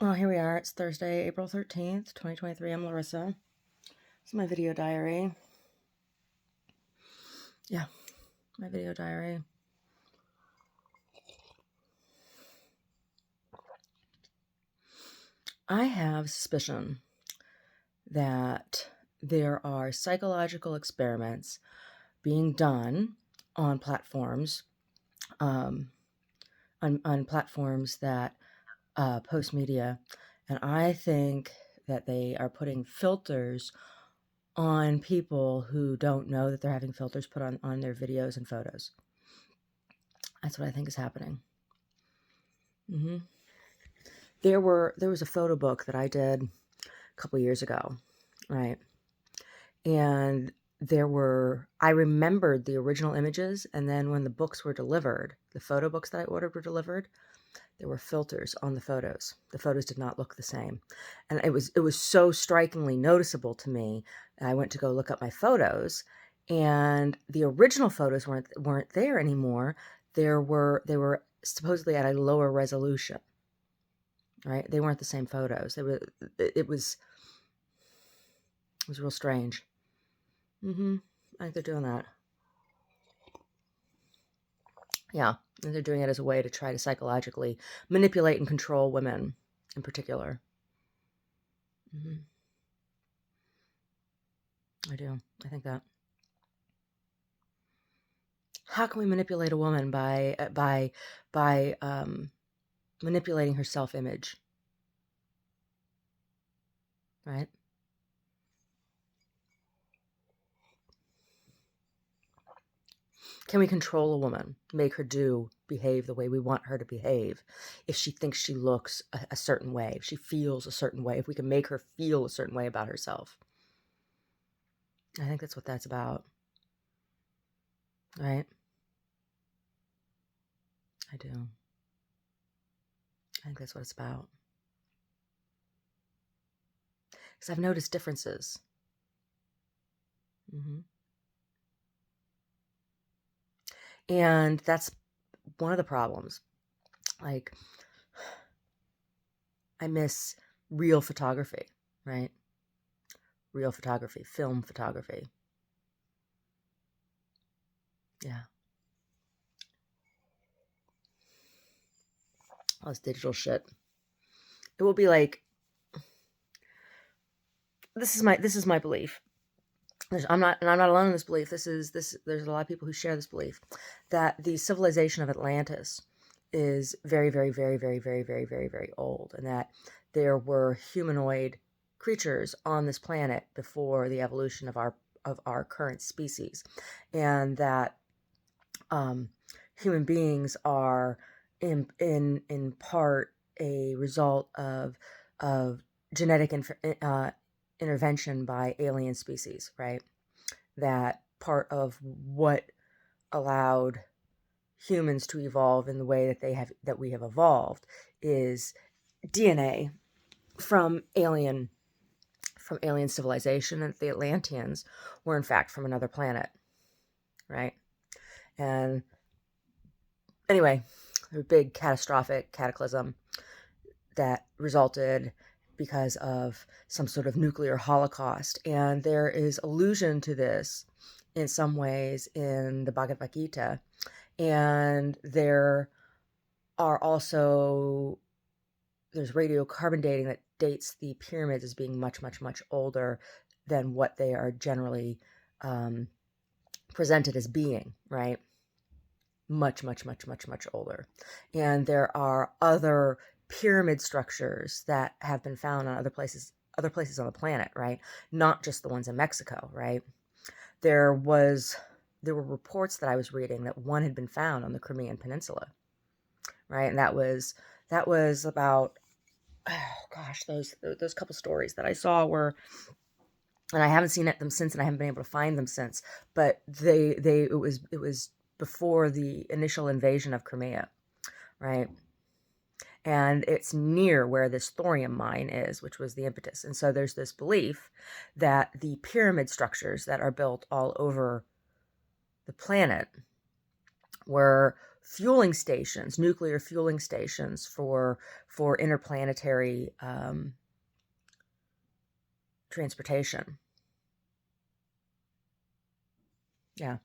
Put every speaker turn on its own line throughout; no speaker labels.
Well, here we are. It's Thursday, April 13th, 2023. I'm Larissa. This is my video diary. Yeah, my video diary. I have suspicion that there are psychological experiments being done on platforms, um, on platforms that post media, and I think that they are putting filters on people who don't know that they're having filters put on their videos and photos. That's what I think is happening. Mm-hmm. There was a photo book that I did a couple years ago, right? And I remembered the original images, and then when the books were delivered, the photo books that I ordered were delivered, there were filters on the photos. The photos did not look the same. And it was so strikingly noticeable to me. I went to go look up my photos, and the original photos weren't there anymore. They were supposedly at a lower resolution. Right? They weren't the same photos. It was real strange. Mm-hmm. I think they're doing that. Yeah. And they're doing it as a way to try to psychologically manipulate and control women in particular. Mm-hmm. I do. I think that. How can we manipulate a woman by manipulating her self-image, right? Can we control a woman, make her behave the way we want her to behave if she thinks she looks a certain way, if she feels a certain way, if we can make her feel a certain way about herself? I think that's what that's about, right? I do. I think that's what it's about. Because I've noticed differences. Hmm. And that's one of the problems. Like, I miss real photography, right? Real photography, film photography. Yeah. All this digital shit. It will be like, this is my belief. I'm not alone in this belief. There's a lot of people who share this belief that the civilization of Atlantis is very, very, very, very, very, very, very, very old, and that there were humanoid creatures on this planet before the evolution of our current species, and that human beings are in part a result of genetic intervention by alien species, right? That part of what allowed humans to evolve in the way that we have evolved is DNA from alien civilization, and the Atlanteans were in fact from another planet, right? And anyway, a big catastrophic cataclysm that resulted because of some sort of nuclear holocaust. And there is allusion to this in some ways in the Bhagavad Gita. And there's radiocarbon dating that dates the pyramids as being much, much, much older than what they are generally presented as being, right? Much, much, much, much, much older. And there are other pyramid structures that have been found on other places on the planet, right? Not just the ones in Mexico, right? There was there were reports that I was reading that one had been found on the Crimean Peninsula, right? And that was about, oh gosh, those couple stories that I saw were, and I haven't seen them since, and I haven't been able to find them since, but it was before the initial invasion of Crimea, right? And it's near where this thorium mine is, which was the impetus. And so there's this belief that the pyramid structures that are built all over the planet were fueling stations, nuclear fueling stations for interplanetary transportation. Yeah.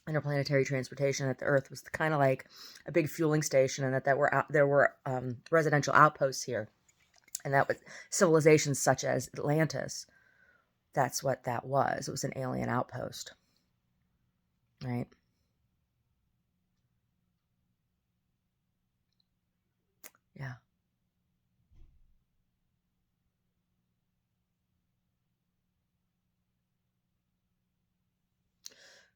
Interplanetary transportation, that the Earth was kind of like a big fueling station, and that there were residential outposts here, and that was civilizations such as Atlantis. That's what that was. It was an alien outpost, right? Yeah.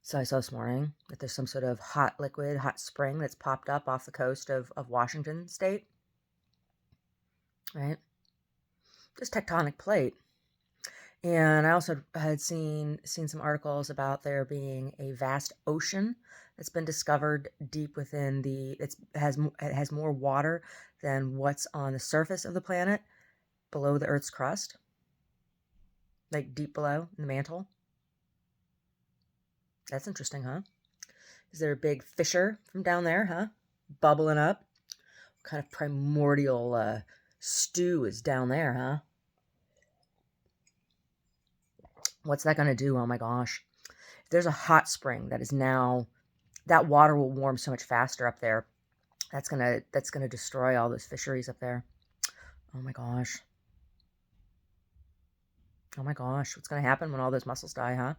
So I saw this morning that there's some sort of hot liquid, hot spring that's popped up off the coast of Washington State, right? Just tectonic plate. And I also had seen some articles about there being a vast ocean that's been discovered deep within it has more water than what's on the surface of the planet below the Earth's crust, like deep below in the mantle. That's interesting, huh? Is there a big fissure from down there, huh? Bubbling up? What kind of primordial stew is down there, huh? What's that going to do? Oh my gosh. If there's a hot spring that is now, that water will warm so much faster up there. That's gonna destroy all those fisheries up there. Oh my gosh. Oh my gosh. What's gonna happen when all those mussels die, huh?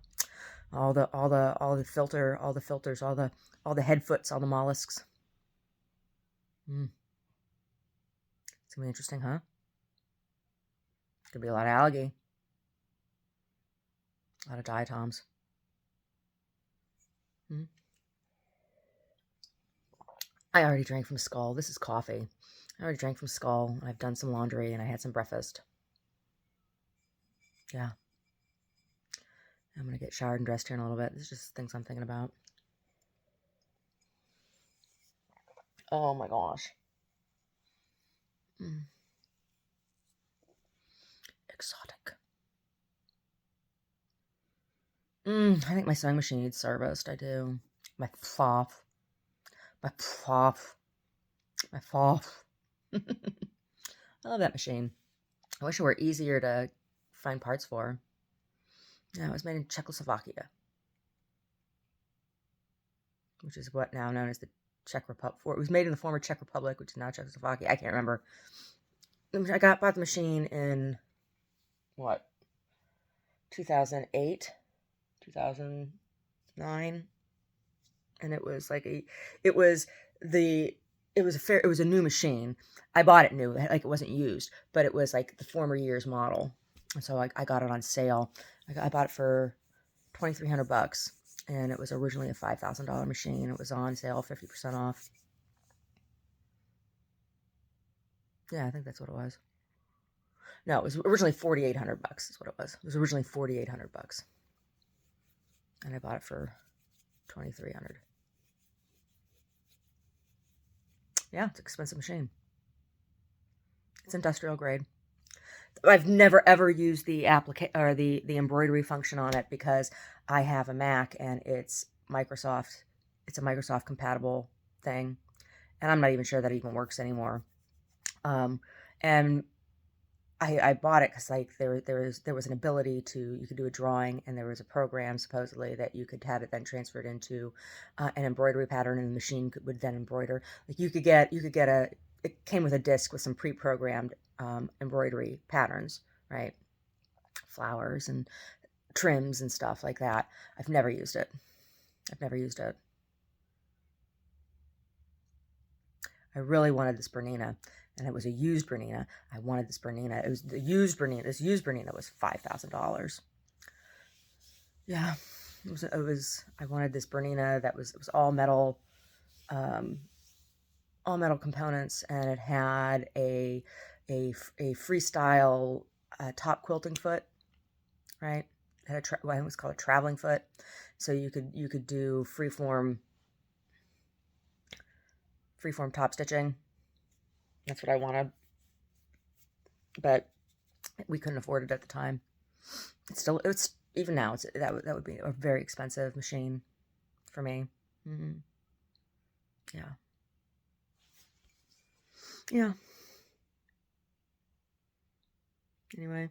All the filters, all the head foots, all the mollusks. It's gonna be interesting, huh? Could be a lot of algae. A lot of diatoms. I already drank from Skull. This is coffee. I already drank from Skull. I've done some laundry and I had some breakfast. Yeah. I'm going to get showered and dressed here in a little bit. This is just things I'm thinking about. Oh my gosh. Exotic. I think my sewing machine needs serviced. I do. My foff. My foff. My foff. I love that machine. I wish it were easier to find parts for. Yeah, it was made in Czechoslovakia, which is what now known as the Czech Republic. It was made in the former Czech Republic, which is now Czechoslovakia. I can't remember. I bought the machine in what, 2008, 2009, and it was like it was a new machine. I bought it new, like it wasn't used, but it was like the former year's model, and so I got it on sale. I bought it for $2,300, and it was originally a $5,000 machine. It was on sale 50% off. Yeah, I think that's what it was. No, it was originally $4,800. Is what it was. It was originally $4,800, and I bought it for $2,300. Yeah, it's an expensive machine. It's industrial grade. I've never ever used the the embroidery function on it because I have a Mac and it's Microsoft. It's a Microsoft compatible thing, and I'm not even sure that it even works anymore. And I bought it because like there was an ability to, you could do a drawing, and there was a program supposedly that you could have it then transferred into an embroidery pattern, and the machine would then embroider. Like you could get it came with a disc with some pre-programmed embroidery patterns, right? Flowers and trims and stuff like that. I've never used it. I've never used it. I really wanted this Bernina, and it was a used Bernina. I wanted this Bernina. It was the used Bernina. This used Bernina was $5,000. Yeah, it was. I wanted this Bernina that was, it was um, all metal components, and it had a freestyle top quilting foot, right? It had well, it was called a traveling foot, so you could do freeform top stitching. That's what I wanted, but we couldn't afford it at the time. It's even now, that would be a very expensive machine. for me. Mm-hmm. Yeah. Yeah. Anyway,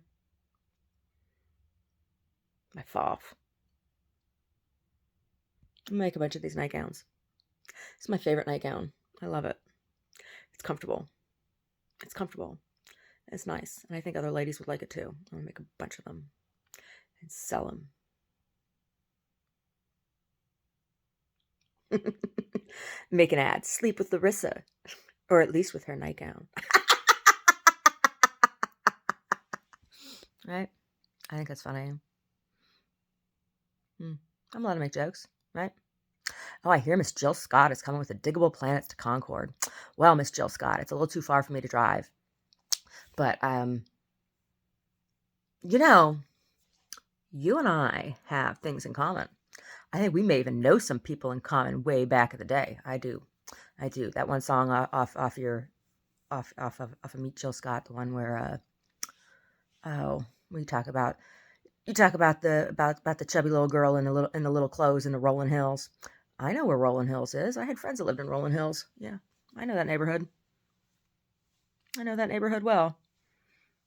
my foff. I'm gonna make a bunch of these nightgowns. It's my favorite nightgown. I love it. It's comfortable. It's comfortable. It's nice. And I think other ladies would like it too. I'm gonna make a bunch of them and sell them. Make an ad. Sleep with Larissa. Or at least with her nightgown. Right? I think that's funny. I'm allowed to make jokes, right? Oh, I hear Miss Jill Scott is coming with the Diggable Planets to Concord. Well, Miss Jill Scott, it's a little too far for me to drive. But, you know, you and I have things in common. I think we may even know some people in common way back in the day. I do. That one song off of Meet Jill Scott, the one where we talk about the chubby little girl in the little clothes in the Rollinghills. I know where Rollinghills is. I had friends that lived in Rollinghills. Yeah, I know that neighborhood. I know that neighborhood well.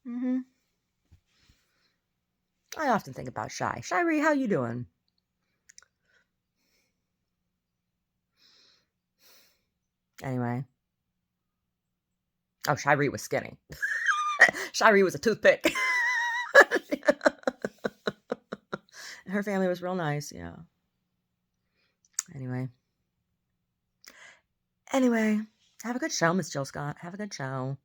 Mm-hmm. I often think about Shy. Shiree, how you doing? Anyway. Oh, Shiree was skinny. Shiree was a toothpick. Her family was real nice, yeah. Anyway, have a good show, Miss Jill Scott. Have a good show.